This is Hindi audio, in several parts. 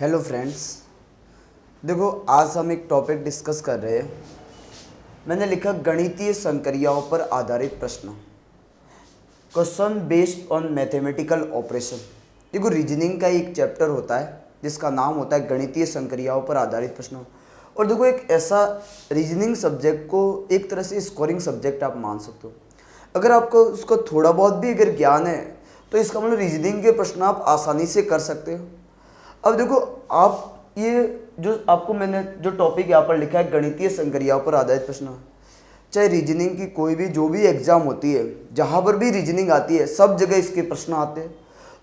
हेलो फ्रेंड्स, देखो आज हम एक टॉपिक डिस्कस कर रहे हैं। मैंने लिखा गणितीय संक्रियाओं पर आधारित प्रश्न, question based on mathematical operation. देखो रीजनिंग का एक चैप्टर होता है जिसका नाम होता है गणितीय संक्रियाओं पर आधारित प्रश्न। और देखो एक ऐसा रीजनिंग सब्जेक्ट को एक तरह से स्कोरिंग सब्जेक्ट आप मान सकते हो। अगर आपको उसको थोड़ा बहुत भी अगर ज्ञान है तो इसका मतलब रीजनिंग के प्रश्न आप आसानी से कर सकते हो। अब देखो आप ये जो आपको मैंने जो टॉपिक यहाँ पर लिखा है गणितीय संक्रियाओं पर आधारित प्रश्न, चाहे रीजनिंग की कोई भी जो भी एग्जाम होती है, जहाँ पर भी रीजनिंग आती है सब जगह इसके प्रश्न आते हैं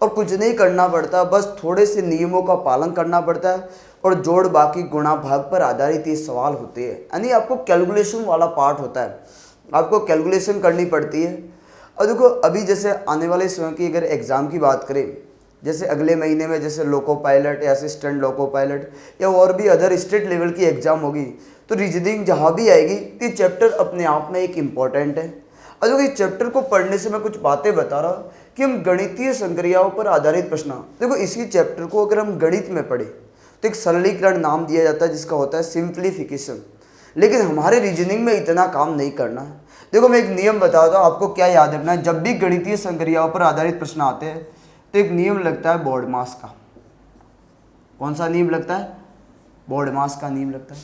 और कुछ नहीं करना पड़ता, बस थोड़े से नियमों का पालन करना पड़ता है और जोड़ बाकी गुणा भाग पर आधारित ये सवाल होते हैं। यानी आपको कैलकुलेशन वाला पार्ट होता है, आपको कैलकुलेशन करनी पड़ती है। और देखो अभी जैसे आने वाले समय की अगर एग्ज़ाम की बात करें, जैसे अगले महीने में जैसे लोको पायलट या असिस्टेंट लोको पायलट या और भी अदर स्टेट लेवल की एग्ज़ाम होगी, तो रीजनिंग जहाँ भी आएगी ये चैप्टर अपने आप में एक इम्पॉर्टेंट है। और देखो इस चैप्टर को पढ़ने से मैं कुछ बातें बता रहा हूँ कि हम गणितीय संक्रियाओं पर आधारित प्रश्न, देखो इसी चैप्टर को अगर हम गणित में पढ़े तो एक सरलीकरण नाम दिया जाता है जिसका होता है सिंप्लीफिकेशन। लेकिन हमारे रीजनिंग में इतना काम नहीं करना है। देखो मैं एक नियम बताता हूँ आपको, क्या याद रखना है। जब भी गणितीय संक्रियाओं पर आधारित प्रश्न आते हैं तो एक नियम लगता है बॉडमास का। कौन सा नियम लगता है? बॉडमास का नियम लगता है।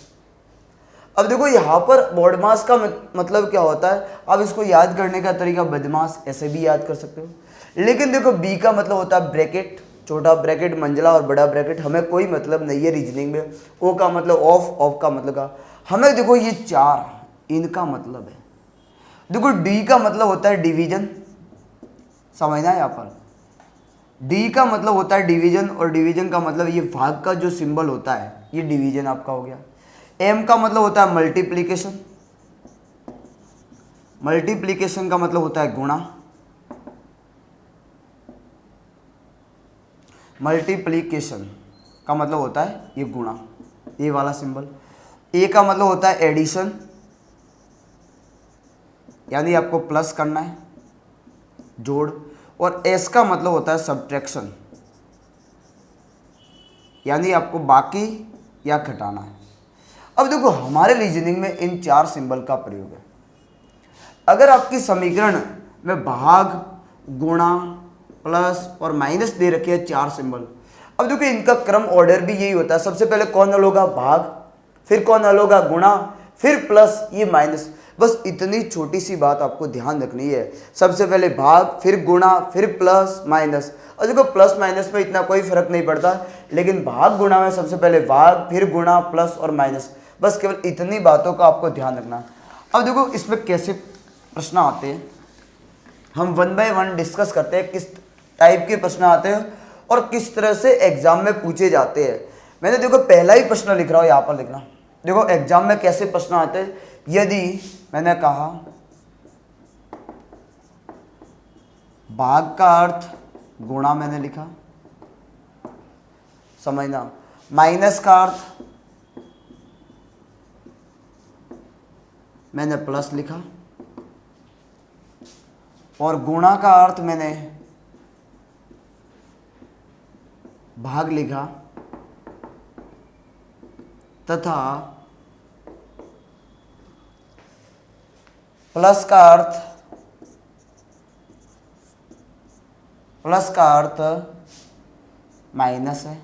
अब देखो यहाँ पर बॉडमास का मतलब क्या होता है, आप इसको याद करने का तरीका बदमाश ऐसे भी याद कर सकते हो। लेकिन देखो बी का मतलब होता है ब्रैकेट, छोटा ब्रैकेट मंजिला और बड़ा ब्रैकेट, हमें कोई मतलब नहीं है रीजनिंग में। ओ का मतलब ऑफ, ऑफ का मतलब का, हमें देखो ये चार इनका मतलब है। देखो डी का मतलब होता है डिवीजन, समझना है यहाँ पर। डी का मतलब होता है डिवीजन और डिवीजन का मतलब ये भाग का जो सिंबल होता है ये डिवीजन आपका हो गया। एम का मतलब होता है मल्टीप्लिकेशन, मल्टीप्लिकेशन का मतलब होता है गुणा, मल्टीप्लिकेशन का मतलब होता है ये गुणा, ये वाला सिंबल। ए का मतलब होता है एडिशन, यानी आपको प्लस करना है, जोड़। और एस का मतलब होता है सब्ट्रैक्शन, यानी आपको बाकी या घटाना है। अब देखो हमारे रीजनिंग में इन चार सिंबल का प्रयोग है। अगर आपकी समीकरण में भाग, गुणा, प्लस और माइनस दे रखे हैं चार सिंबल, अब देखो इनका क्रम ऑर्डर भी यही होता है। सबसे पहले कौन हल होगा? भाग, फिर कौन हल होगा? गुणा, फिर प्लस, ये माइनस। बस इतनी छोटी सी बात आपको ध्यान रखनी है। सबसे पहले भाग, फिर गुणा, फिर प्लस, माइनस। और देखो प्लस माइनस में इतना कोई फर्क नहीं पड़ता, लेकिन भाग गुणा में सबसे पहले भाग, फिर गुणा, प्लस और माइनस। बस केवल इतनी बातों का आपको ध्यान रखना है। अब देखो इसमें कैसे प्रश्न आते हैं, हम वन बाय वन डिस्कस करते हैं किस टाइप के प्रश्न आते हैं और किस तरह से एग्जाम में पूछे जाते हैं। मैंने देखो पहला ही प्रश्न लिख रहा हूँ, यहाँ पर लिखना। देखो एग्जाम में कैसे प्रश्न आते हैं। यदि मैंने कहा भाग का अर्थ गुणा, मैंने लिखा, समझना। माइनस का अर्थ मैंने प्लस लिखा और गुणा का अर्थ मैंने भाग लिखा तथा प्लस का अर्थ माइनस है।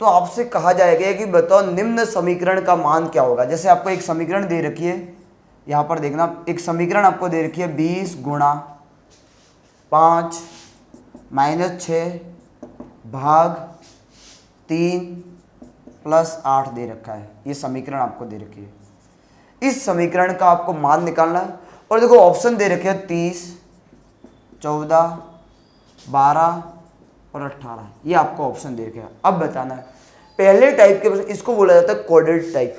तो आपसे कहा जाएगा कि बताओ निम्न समीकरण का मान क्या होगा। जैसे आपको एक समीकरण दे रखी है, यहाँ पर देखना, एक समीकरण आपको दे रखी है 20 गुणा 5 माइनस 6 भाग 3 प्लस 8 दे रखा है। ये समीकरण आपको दे रखी है। इस समीकरण का आपको मान निकालना है। और देखो ऑप्शन दे रखे हैं 30, 14, 12 और 18, ये आपको ऑप्शन दे रखे हैं। अब बताना है पहले टाइप के प्रश्न, इसको बोला जाता है कोडेड टाइप।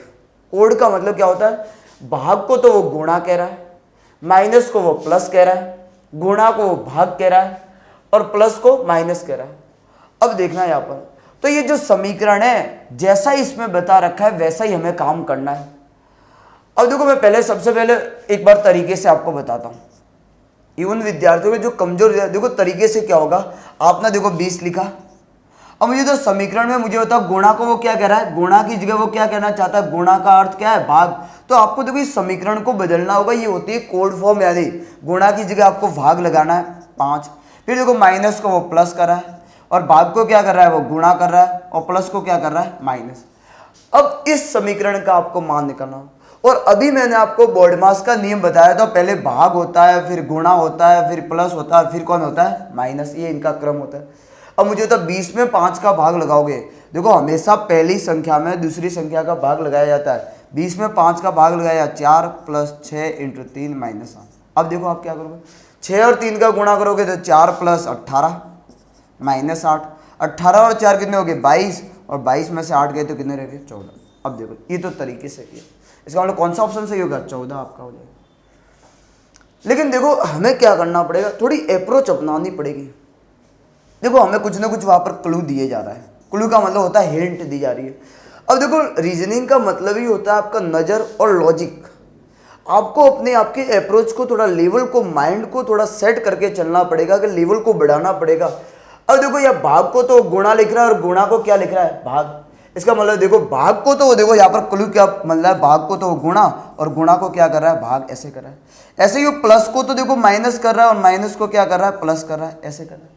कोड का मतलब क्या होता है? भाग को तो वो गुणा कह रहा है, माइनस को वो प्लस कह रहा है, गुणा को वो भाग कह रहा है और प्लस को माइनस कह रहा है। अब देखना यहाँ पर, तो ये जो समीकरण है जैसा इसमें बता रखा है वैसा ही हमें काम करना है। अब देखो मैं पहले सबसे पहले एक बार तरीके से आपको बताता हूँ। ये उन विद्यार्थियों के जो कमजोर, देखो तरीके से क्या होगा, आपने देखो 20 लिखा, अब मुझे तो समीकरण में मुझे बताओ गुणा को वो क्या कह रहा है, गुणा की जगह वो क्या कहना चाहता है, गुणा का अर्थ क्या है, भाग। तो आपको देखो इस समीकरण को बदलना होगा, ये होती है कोड फॉर्म, यानी गुणा की जगह आपको भाग लगाना है 5, फिर देखो माइनस को वो प्लस कर रहा है और भाग को क्या कर रहा है, वो गुणा कर रहा है और प्लस को क्या कर रहा है, माइनस। अब इस समीकरण का आपको मान निकालना हो, और अभी मैंने आपको बोर्डमास का नियम बताया था, पहले भाग होता है, फिर गुणा होता है, फिर प्लस होता है, फिर कौन होता है, माइनस, ये इनका क्रम होता है। अब मुझे तो 20 में 5 का भाग लगाओगे, देखो हमेशा पहली संख्या में दूसरी संख्या का भाग लगाया जाता है, 20 में 5 का भाग लगाया 4 + 6 × 3 - 8। अब देखो आप क्या करोगे, 6 और 3 का गुणा करोगे तो 4 + 18 -8, 18 और 4 कितने हो गए, 22, और 22 में से 8 गए तो कितने रह गए, 14। अब देखो ये तो तरीके से किया, इसका मतलब कौन सा ऑप्शन सही होगा, 14 आपका हो जाएगा। लेकिन देखो हमें क्या करना पड़ेगा, थोड़ी अप्रोच अपनानी पड़ेगी। देखो हमें कुछ ना कुछ वहां पर क्लू दिए जा रहा है, क्लू का मतलब होता है हिंट दी जा रही है। अब देखो रीजनिंग का मतलब ही होता है आपका नज़र और लॉजिक, आपको अपने आपके अप्रोच को थोड़ा, लेवल को, माइंड को थोड़ा सेट करके चलना पड़ेगा, कि लेवल को बढ़ाना पड़ेगा। अब देखो यह भाग को तो गुणा लिख रहा है और गुणा को क्या लिख रहा है, भाग। इसका मतलब देखो भाग को तो वो, देखो यहाँ पर क्लू क्या मतलब है, भाग को तो वो गुणा और गुणा को क्या कर रहा है, भाग, ऐसे कर रहा है। ऐसे ही वो प्लस को तो देखो माइनस कर रहा है और माइनस को क्या कर रहा है, प्लस कर रहा है, ऐसे कर रहा है।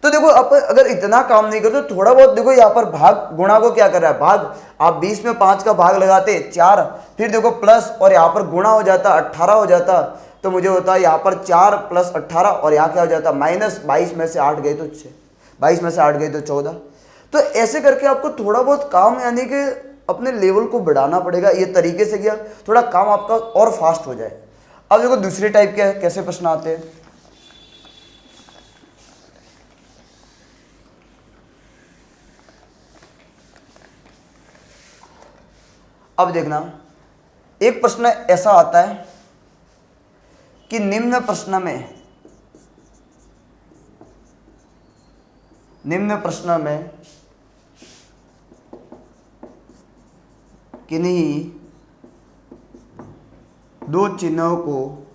तो देखो आप अगर इतना काम नहीं करते तो थोड़ा बहुत देखो यहाँ पर भाग गुणा को क्या कर रहा है, भाग। आप 20 में 5 का भाग लगाते 4, फिर देखो प्लस और यहाँ पर गुणा हो जाता 18 हो जाता, तो मुझे होता है यहाँ पर 4 + 18 और यहाँ क्या हो जाता माइनस, 22 में से 8 गए तो 6, 22 में से 8 गए तो 14। तो ऐसे करके आपको थोड़ा बहुत काम, यानी कि अपने लेवल को बढ़ाना पड़ेगा। ये तरीके से किया थोड़ा काम आपका और फास्ट हो जाए। अब देखो दूसरे टाइप के कैसे प्रश्न आते हैं। अब देखना, एक प्रश्न ऐसा आता है कि निम्न प्रश्न में किन्हीं दो चिन्हों को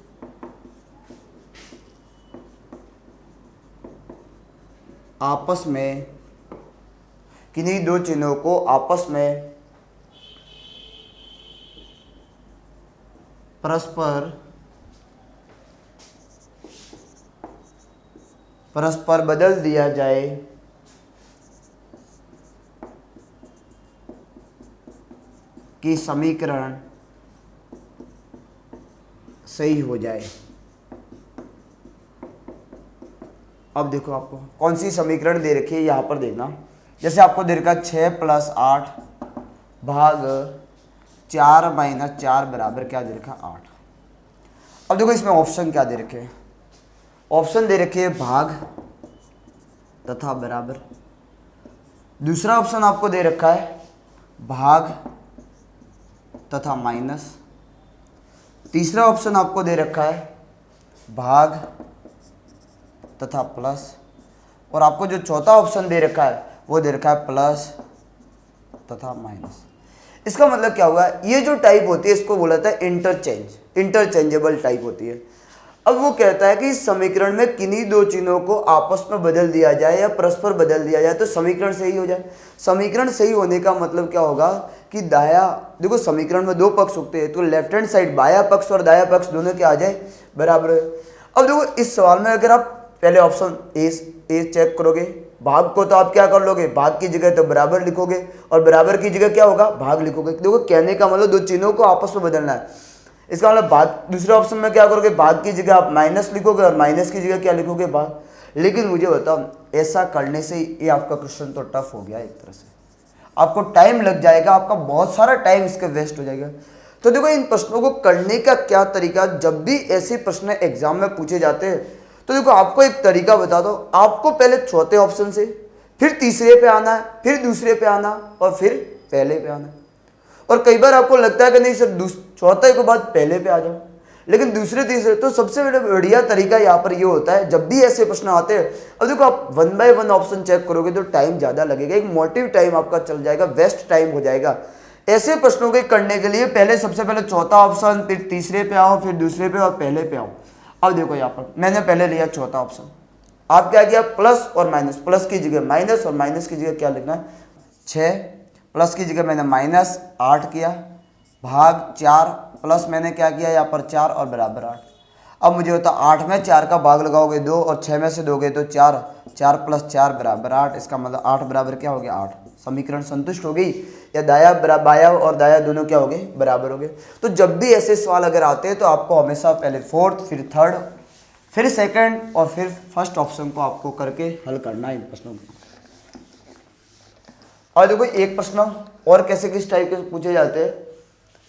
आपस में परस्पर बदल दिया जाए कि समीकरण सही हो जाए। अब देखो आपको कौन सी समीकरण दे रखी है, यहां पर देखना। जैसे आपको दे रखा 6 + 8 भाग 4 - 4 बराबर क्या दे रखा, 8। अब देखो इसमें ऑप्शन क्या दे रखे हैं, ऑप्शन दे रखे हैं भाग तथा बराबर। दूसरा ऑप्शन आपको दे रखा है भाग तथा माइनस। तीसरा ऑप्शन आपको दे रखा है भाग तथा प्लस। और आपको जो चौथा ऑप्शन दे रखा है वो दे रखा है प्लस तथा माइनस। इसका मतलब क्या हुआ, ये जो टाइप होती है इसको बोला जाता है इंटरचेंजेबल टाइप होती है। अब वो कहता है कि इस समीकरण में किन्हीं दो चिन्हों को आपस में बदल दिया जाए या परस्पर बदल दिया जाए तो समीकरण सही हो जाए। समीकरण सही होने का मतलब क्या होगा कि दाया, देखो समीकरण में दो पक्ष होते हैं तो लेफ्ट हैंड साइड बाया पक्ष और दाया पक्ष दोनों क्या आ जाए, बराबर है। अब देखो इस सवाल में अगर आप पहले ऑप्शन ए चेक करोगे, भाग को तो आप क्या कर लोगे, भाग की जगह तो बराबर लिखोगे और बराबर की जगह क्या होगा, भाग लिखोगे। देखो कहने का मतलब दो चिन्हों को आपस में बदलना है। इसका मतलब भाग, दूसरे ऑप्शन में क्या करोगे, भाग की जगह आप माइनस लिखोगे और माइनस की जगह क्या लिखोगे, भाग। लेकिन मुझे बताओ ऐसा करने से ये आपका क्वेश्चन तो टफ हो गया, एक तरह से आपको टाइम लग जाएगा, आपका बहुत सारा टाइम इसके वेस्ट हो जाएगा। तो देखो इन प्रश्नों को करने का क्या तरीका, जब भी ऐसे प्रश्न एग्जाम में पूछे जाते हैं तो देखो आपको एक तरीका बता दो, आपको पहले चौथे ऑप्शन से फिर तीसरे पे आना है, फिर दूसरे पे आना और फिर पहले पे आना है। और कई बार आपको लगता है कि नहीं सर चौथे के बाद पहले पे आ जाओ, लेकिन दूसरे तीसरे, तो सबसे बढ़िया तरीका यहाँ पर ये होता है जब भी ऐसे प्रश्न आते हैं। अब देखो आप 1 बाय 1 ऑप्शन चेक करोगे तो टाइम ज़्यादा लगेगा, एक मोटिव टाइम आपका चल जाएगा, वेस्ट टाइम हो जाएगा। ऐसे प्रश्नों के करने के लिए पहले सबसे पहले चौथा ऑप्शन, फिर तीसरे पे आओ, फिर दूसरे पे और पहले पे आओ। अब देखो यहाँ पर मैंने पहले लिया चौथा ऑप्शन, आप क्या किया प्लस और माइनस, प्लस की जगह माइनस और माइनस की जगह क्या लिखना है 6, प्लस की जगह मैंने माइनस 8 किया, भाग 4, प्लस मैंने क्या किया यहाँ पर 4 और बराबर 8। अब मुझे होता 8 में 4 का भाग लगाओगे 2 और 6 में से दोगे तो 4, 4 प्लस 4 बराबर 8, इसका मतलब 8 बराबर क्या हो गया 8। समीकरण संतुष्ट हो गई, या दाया बाया और दाया दोनों क्या हो गए बराबर हो गए। तो जब भी ऐसे सवाल अगर आते हैं तो आपको हमेशा पहले फोर्थ, फिर थर्ड, फिर सेकंड और फिर फर्स्ट ऑप्शन को आपको करके हल करना है इन प्रश्नों को। और देखो एक प्रश्न और कैसे किस टाइप के पूछे जाते हैं,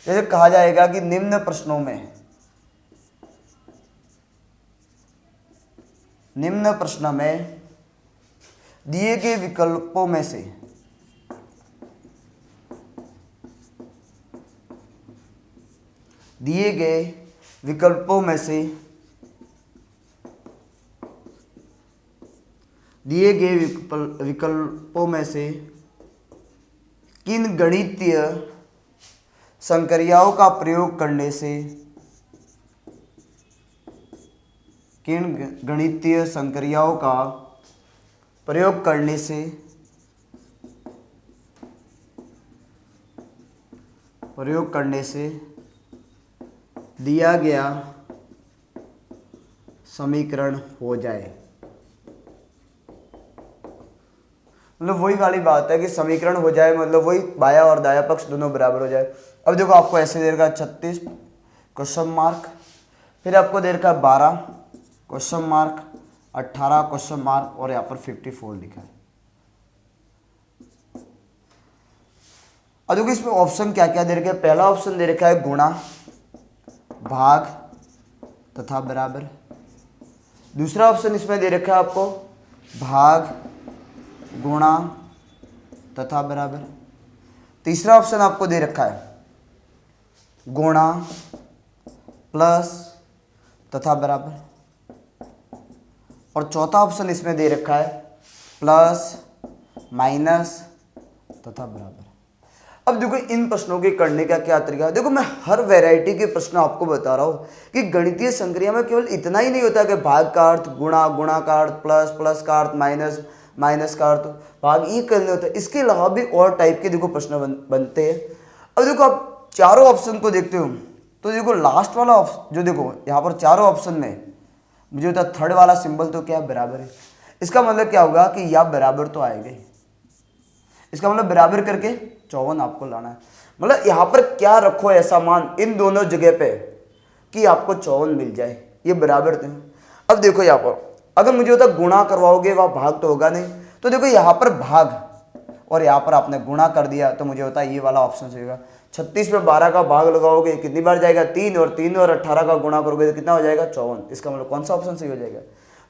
जैसे कहा जाएगा कि निम्न प्रश्नों में, निम्न प्रश्न में दिए गए विकल्पों में से दिए गए विकल्पों में से दिए गए विकल्पों में से किन गणितीय संक्रियाओं का प्रयोग करने से, किन गणितीय संक्रियाओं का प्रयोग करने से दिया गया समीकरण हो जाए। मतलब वही वाली बात है कि समीकरण हो जाए, मतलब वही बाया और दाया पक्ष दोनों बराबर हो जाए। अब देखो आपको ऐसे दे रखा 36 क्वेश्चन मार्क, फिर आपको दे रखा 12 क्वेश्चन मार्क, 18 क्वेश्चन मार्क और यहाँ पर 54 लिखा है। अब देखो इसमें ऑप्शन क्या क्या दे रखे हैं। पहला ऑप्शन दे रखा है गुणा, भाग तथा बराबर। दूसरा ऑप्शन इसमें दे रखा है आपको भाग, गुणा तथा बराबर। तीसरा ऑप्शन आपको दे रखा है गुणा, प्लस तथा बराबर। और चौथा ऑप्शन इसमें दे रखा है प्लस, माइनस तथा बराबर। अब देखो इन प्रश्नों के करने का क्या तरीका है। देखो मैं हर वैरायटी के प्रश्न आपको बता रहा हूँ कि गणितीय संक्रिया में केवल इतना ही नहीं होता कि भाग का अर्थ गुणा, गुणा का अर्थ प्लस, प्लस का अर्थ माइनस, माइनस का अर्थ भाग, ये करने होता है। इसके अलावा भी और टाइप के देखो प्रश्न बनते हैं। अब देखो आप चारों ऑप्शन को देखते हो तो देखो लास्ट वाला ऑप्शन जो देखो यहाँ पर चारों ऑप्शन में मुझे होता थर्ड वाला सिंबल तो क्या बराबर है। इसका मतलब क्या होगा कि या बराबर तो आएगा ही। इसका मतलब बराबर करके 54 आपको लाना है। मतलब यहाँ पर क्या रखो ऐसा मान इन दोनों जगह पे कि आपको 54 मिल जाए, ये बराबर थे। अब देखो यहाँ पर अगर मुझे होता गुणा करवाओगे वह भाग तो होगा नहीं, तो देखो यहाँ पर भाग और यहाँ पर आपने गुणा कर दिया तो मुझे होता ये वाला ऑप्शन सही होगा। 36 में 12 का भाग लगाओगे कितनी बार जाएगा 3, और 3 और 18 का गुणा करोगे तो कितना हो जाएगा 54। इसका मतलब कौन सा ऑप्शन सही हो जाएगा।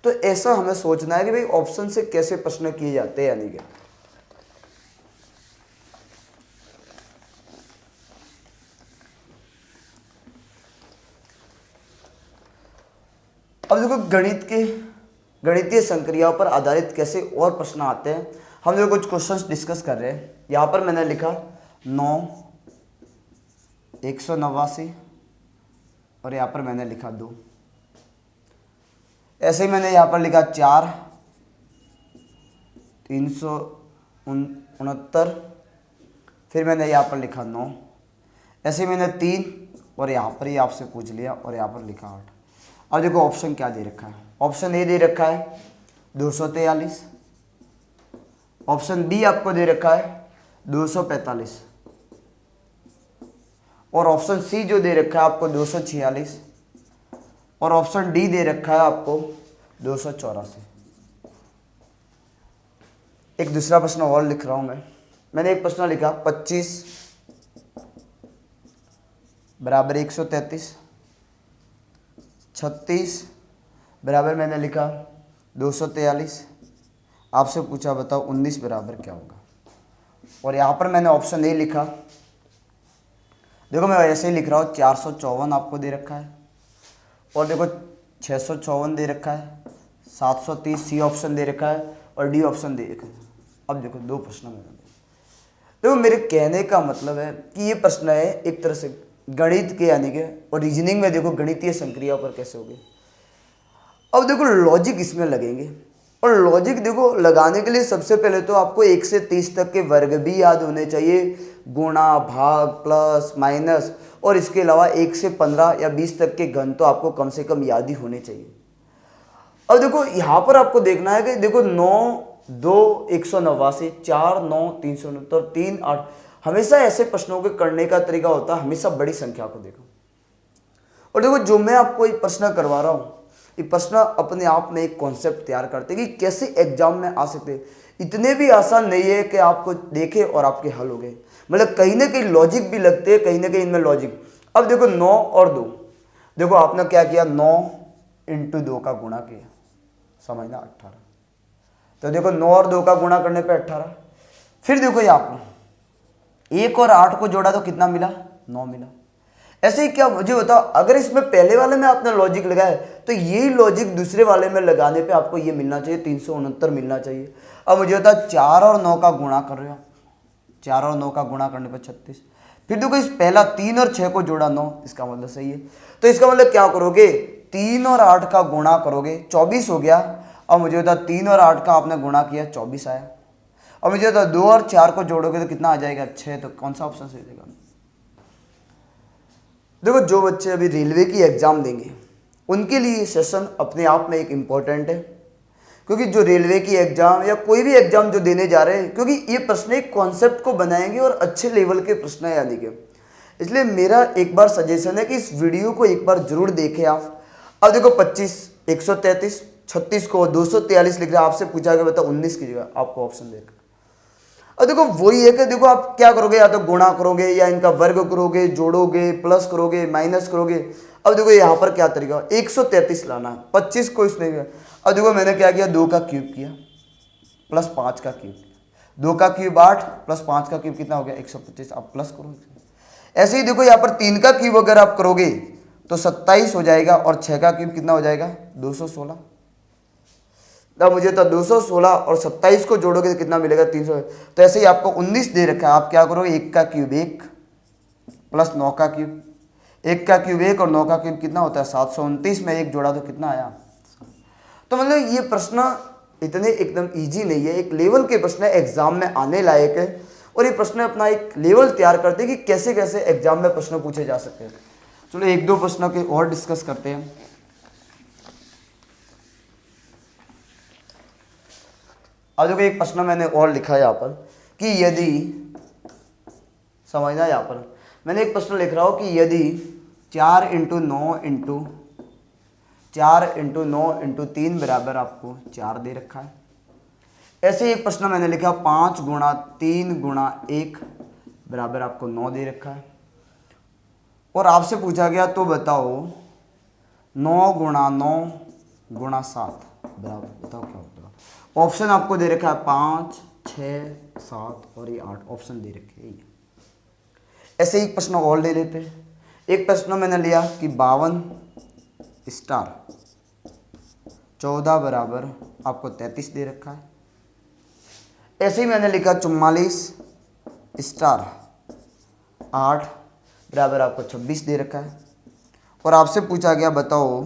तो ऐसा हमें सोचना है कि भाई ऑप्शन से कैसे प्रश्न किए जाते हैं, यानी कि अब देखो गणितीय संक्रियाओं पर आधारित कैसे और प्रश्न आते हैं। हम जो कुछ क्वेश्चंस डिस्कस कर रहे हैं। यहाँ पर मैंने लिखा 9, 189 और यहाँ पर मैंने लिखा 2। ऐसे ही मैंने यहाँ पर लिखा 4, 369, फिर मैंने यहाँ पर लिखा 9। ऐसे ही मैंने 3 और यहाँ पर ही आपसे पूछ लिया और यहाँ पर लिखा 8। अब देखो ऑप्शन क्या दे रखा है। ऑप्शन ए दे रखा है 243, ऑप्शन बी आपको दे रखा है 245 और ऑप्शन सी जो दे रखा है आपको 246 और ऑप्शन डी दे रखा है आपको 284। एक दूसरा प्रश्न और लिख रहा हूं मैंने एक प्रश्न लिखा 25 बराबर 133, 36 बराबर मैंने लिखा 243। आपसे पूछा बताओ 19 बराबर क्या होगा। और यहाँ पर मैंने ऑप्शन ए लिखा। देखो मैं ऐसे ही लिख रहा हूँ 454 आपको दे रखा है और देखो 654 दे रखा है, 730 सी ऑप्शन दे रखा है और डी ऑप्शन दे रखा है। अब देखो दो प्रश्न मैंने देखो मेरे कहने का मतलब है कि ये प्रश्न है एक तरह से गणित के यानी कि और रीजनिंग में देखो गणितीय संक्रिया पर कैसे होगी। अब देखो लॉजिक इसमें लगेंगे, और लॉजिक देखो लगाने के लिए सबसे पहले तो आपको 1 से 30 तक के वर्ग भी याद होने चाहिए, गुणा, भाग, प्लस, माइनस, और इसके अलावा 1 से 15 या 20 तक के घन तो आपको कम से कम याद ही होने चाहिए। अब देखो यहाँ पर आपको देखना है कि देखो 9, 2, 189, 4, 9, 369, 3, 8, हमेशा ऐसे प्रश्नों के करने का तरीका होता है हमेशा बड़ी संख्या को देखो। और देखो जो मैं आपको ये प्रश्न करवा रहा हूँ, ये प्रश्न अपने आप में एक कॉन्सेप्ट तैयार करते हैं कि कैसे एग्जाम में आ सकते हैं। इतने भी आसान नहीं है कि आपको देखे और आपके हल हो गए, मतलब कहीं ना कहीं लॉजिक भी लगते हैं, कहीं ना कहीं इनमें लॉजिक। अब देखो 9 और 2, देखो आपने क्या किया, 9 × 2 का गुणा किया, समझना 18। तो देखो 9 और 2 का गुणा करने पे 18। फिर देखो यहाँ पर 1 और 8 को जोड़ा तो कितना मिला, 9 मिला। ऐसे ही क्या मुझे बताओ, अगर इसमें पहले वाले में आपने लॉजिक लगाया तो यही लॉजिक दूसरे वाले में लगाने पे आपको ये मिलना चाहिए, 369 मिलना चाहिए। अब मुझे बताओ 4 और 9 का गुणा कर रहे हो, 4 और 9 का गुणा करने पर 36। फिर देखो इस पहला 3 और 6 को जोड़ा 9, इसका मतलब सही है। तो इसका मतलब क्या करोगे, 3 और 8 का गुणा करोगे, 24 हो गया। अब मुझे बता 3 और 8 का आपने गुणा किया, 24 आया। अब मुझे बता 2 और 4 को जोड़ोगे तो कितना आ जाएगा, 6। तो कौन सा ऑप्शन सही देगा। देखो जो बच्चे अभी रेलवे की एग्जाम देंगे उनके लिए सेशन अपने आप में एक इम्पॉर्टेंट है, क्योंकि जो रेलवे की एग्जाम या कोई भी एग्जाम जो देने जा रहे हैं, क्योंकि ये प्रश्न एक कॉन्सेप्ट को बनाएंगे और अच्छे लेवल के प्रश्न है यानी कि, इसलिए मेरा एक बार सजेशन है कि इस वीडियो को एक बार जरूर देखें आप। अब देखो 25, 133, 36 को 243 लिख रहे हैं, आपसे पूछा गया बता 19 की जगह आपको ऑप्शन देगा। अब देखो वही है कि देखो आप क्या करोगे, या तो गुणा करोगे या इनका वर्ग करोगे, जोड़ोगे, प्लस करोगे, माइनस करोगे। अब देखो यहाँ पर क्या तरीका, 133 लाना है, 25 को इसने किया। अब देखो मैंने क्या किया, 2 का क्यूब किया प्लस 5 का क्यूब, 2 का क्यूब 8 प्लस 5 का क्यूब कितना हो गया, 125। आप प्लस करो। ऐसे ही देखो यहाँ पर 3 का क्यूब अगर आप करोगे तो 27 हो जाएगा, और 6 का क्यूब कितना हो जाएगा, 216। तब मुझे तो 216 और 27 को जोड़ोगे तो कितना मिलेगा, 300। तो ऐसे ही आपको 19 दे रखा है, आप क्या करोगे, 1 का क्यूब 1 प्लस 9 का क्यूब, 1 का क्यूब 1 और 9 का क्यूब कितना होता है, 729 में 1 जोड़ा तो कितना आया। तो मतलब ये प्रश्न इतने एकदम इजी नहीं है, एक लेवल के प्रश्न है, एग्जाम में आने लायक है, और ये प्रश्न अपना एक लेवल तैयार करते हैं कि कैसे कैसे एग्जाम में प्रश्न पूछे जा सकते हैं। चलो 1-2 प्रश्नों के और डिस्कस करते हैं। अब देखो एक प्रश्न मैंने और लिखा है यहाँ पर कि यदि, समझना यहाँ पर मैंने एक प्रश्न लिख रहा हूँ कि यदि 4 × 9 × 3 बराबर आपको 4 दे रखा है। ऐसे एक प्रश्न मैंने लिखा 5 × 3 × 1 बराबर आपको 9 दे रखा है, और आपसे पूछा गया तो बताओ 9 × 9 × 7 बराबर, बताओ क्या होता है। ऑप्शन आपको दे रखा है 5, 6, 7 और ये 8 ऑप्शन दे रखे हैं। ऐसे एक प्रश्न और ले लेते हैं। एक प्रश्न मैंने लिया कि 52 स्टार 14 बराबर आपको 33 दे रखा है। ऐसे ही मैंने लिखा 44 स्टार 8 बराबर आपको 26 दे रखा है, और आपसे पूछा गया बताओ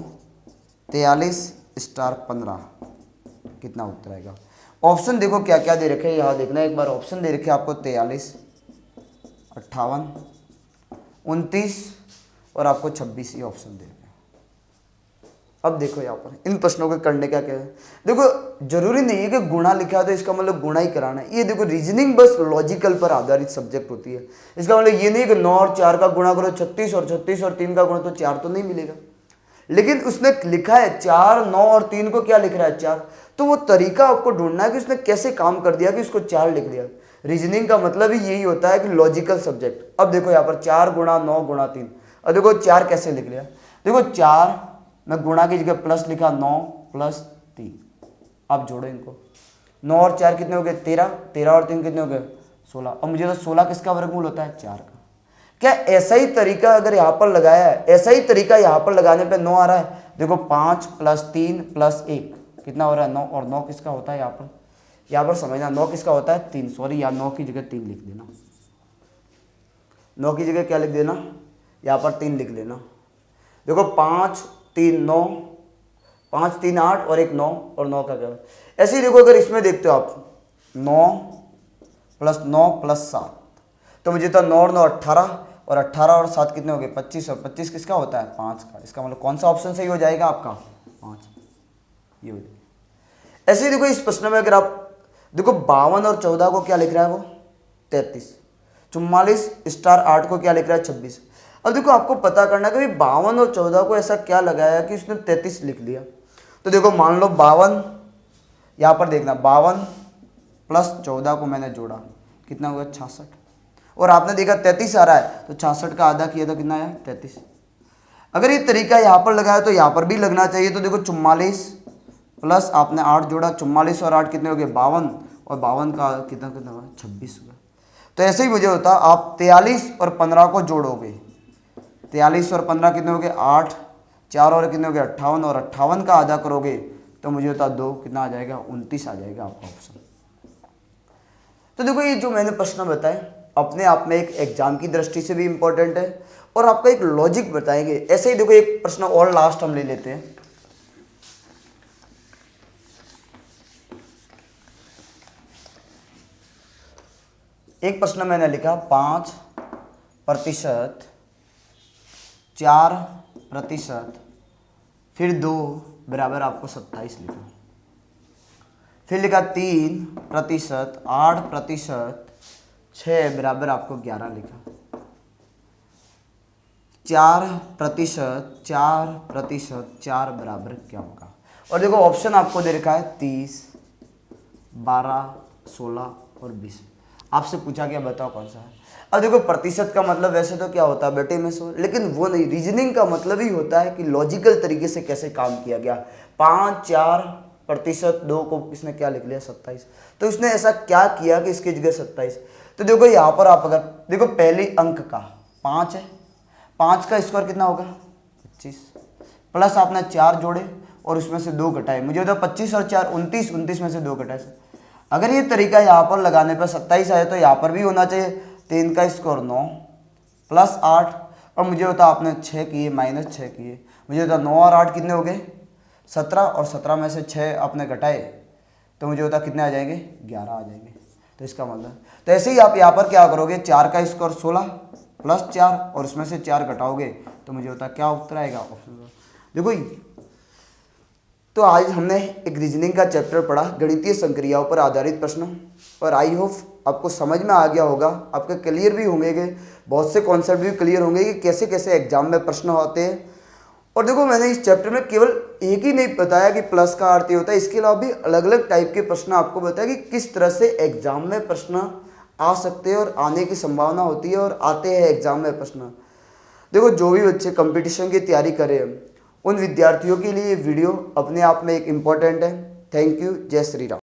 43 स्टार 15 कितना उत्तर आएगा। ऑप्शन देखो क्या क्या दे रखे हैं, यहाँ देखना एक बार। ऑप्शन दे रखे हैं आपको 43, 58, 29 और आपको 26, ये ऑप्शन दे रखे हैं। अब देखो यहाँ पर इन प्रश्नों के करने क्या क्या है। देखो जरूरी नहीं है कि गुणा लिखा है तो इसका मतलब गुणा ही कराना है। ये देखो रीजनिंग बस लॉजिकल पर आधारित सब्जेक्ट होती है। इसका मतलब ये नहीं कि 9 और 4 का गुणा करो 36 और 36 और 3 का गुणा तो 4 तो नहीं मिलेगा। लेकिन उसने लिखा है 4, 9 और 3 को क्या लिख रहा है 4, तो वो तरीका आपको ढूंढना है कि उसने कैसे काम कर दिया कि उसको 4 लिख दिया। रीजनिंग का मतलब ही यही होता है कि लॉजिकल सब्जेक्ट। अब देखो यहाँ पर 4 × 9 × 3, अब देखो 4 कैसे लिख लिया। देखो 4 मैं गुणा की जगह प्लस लिखा, 9 + 3, आप जोड़ो इनको। 9 और 4 कितने हो गए 13, 13 और 3 कितने हो गए 16। अब मुझे तो 16 किसका वर्गमूल होता है 4 का। क्या ऐसा ही तरीका अगर यहाँ पर लगाया है, ऐसा ही तरीका यहाँ पर लगाने पे 9 आ रहा है। देखो 5 + 3 + 1 कितना हो रहा है 9, और 9 किसका होता है यहाँ पर समझना 9 किसका होता है 3, सॉरी यहाँ 9 की जगह 3 लिख देना। 9 की जगह क्या लिख देना, यहाँ पर 3 लिख देना। देखो 5, 3, 9, 5 3 8 और एक 9 और 9 का क्या। ऐसे ही देखो अगर इसमें देखते हो आप 9 + 9 + 7 तो मुझे तो 9 और 9 18 और 18 और 7 कितने हो गए 25 और 25 किसका होता है 5 का। इसका मतलब कौन सा ऑप्शन सही हो जाएगा आपका 5 ये हो जाएगा। ऐसे ही देखो इस प्रश्न में अगर आप देखो 52 और 14 को क्या लिख रहा है वो 33, 44 * 8 को क्या लिख रहा है 26। अब देखो आपको पता करना है कि 52 और 14 को ऐसा क्या लगाया कि उसने 33 लिख लिया। तो देखो मान लो 52 यहाँ पर देखना 52 + 14 को मैंने जोड़ा कितना हुआ 66 और आपने देखा 33 आ रहा है तो 66 का आधा किया तो कितना आया 33। अगर ये तरीका यहाँ पर लगाया तो यहाँ पर भी लगना चाहिए। तो देखो 44 प्लस आपने 8 जोड़ा 44 और 8 कितने हो गए 52 और 52 का कितना कितना हुआ 26 हुआ। तो ऐसे ही मुझे होता आप 43 और 15 को जोड़ोगे 43 और 15 कितने हो गए 8 4 और कितने हो गए 58 और 58 का आधा करोगे तो मुझे होता 2 कितना आ जाएगा 29 आ जाएगा आपका ऑप्शन। तो देखो ये जो मैंने प्रश्न बताए अपने आप में एक एग्जाम की दृष्टि से भी इंपॉर्टेंट है और आपका एक लॉजिक बताएंगे। ऐसे ही देखो एक प्रश्न और लास्ट हम ले लेते हैं। एक प्रश्न मैंने लिखा 5%, 4%, फिर 2 बराबर आपको 27 लिखा। फिर लिखा 3%, 8%, 6 बराबर आपको 11 लिखा। 4%, 4%, 4 बराबर क्या होगा। और देखो ऑप्शन आपको दे रखा है 30, 12, 16 और 20। आपसे पूछा गया बताओ कौन सा है। अब देखो प्रतिशत का मतलब वैसे तो क्या होता है बेटे में 100, लेकिन वो नहीं, रीजनिंग का मतलब ही होता है कि लॉजिकल तरीके से कैसे काम किया गया। 5 4% 2 को इसने क्या लिख लिया 27, तो इसने ऐसा क्या किया कि इसकी जगह 27। तो देखो यहाँ पर आप अगर देखो पहले अंक का 5 है, 5 का स्क्वायर कितना होगा 25 प्लस आपने 4 जोड़े और उसमें से 2 घटाए, मुझे होता 25 और 4 29, 29 में से 2 घटाए। अगर ये तरीका यहाँ पर लगाने पर 27 आए तो यहाँ पर भी होना चाहिए। 3 का स्क्वायर 9 + 8 और मुझे होता आपने 6 किए -6 किए, मुझे होता 9 और 8 कितने हो गए 17 और 17 में से 6 आपने घटाए तो मुझे होता कितने आ जाएंगे 11 आ जाएंगे। तो इसका मतलब तो ऐसे ही आप यहाँ पर क्या करोगे 4 का स्क्वायर 16 + 4 और उसमें से 4 घटाओगे तो मुझे होता क्या उत्तर आएगा ऑप्शन। देखो तो आज हमने एक रीजनिंग का चैप्टर पढ़ा, गणितीय संक्रियाओं पर आधारित प्रश्न, और आई होप आपको समझ में आ गया होगा, आपके क्लियर भी होंगे कि बहुत से कॉन्सेप्ट भी क्लियर होंगे कि कैसे कैसे एग्जाम में प्रश्न होते हैं। और देखो मैंने इस चैप्टर में केवल एक ही नहीं बताया कि प्लस का अर्थ ये होता है, इसके अलावा भी अलग अलग टाइप के प्रश्न आपको बताया कि किस तरह से एग्जाम में प्रश्न आ सकते हैं और आने की संभावना होती है और आते हैं एग्जाम में प्रश्न। देखो जो भी बच्चे कंपटीशन की तैयारी कर रहे हैं उन विद्यार्थियों के लिए ये वीडियो अपने आप में एक इम्पॉर्टेंट है। थैंक यू, जय श्री राम।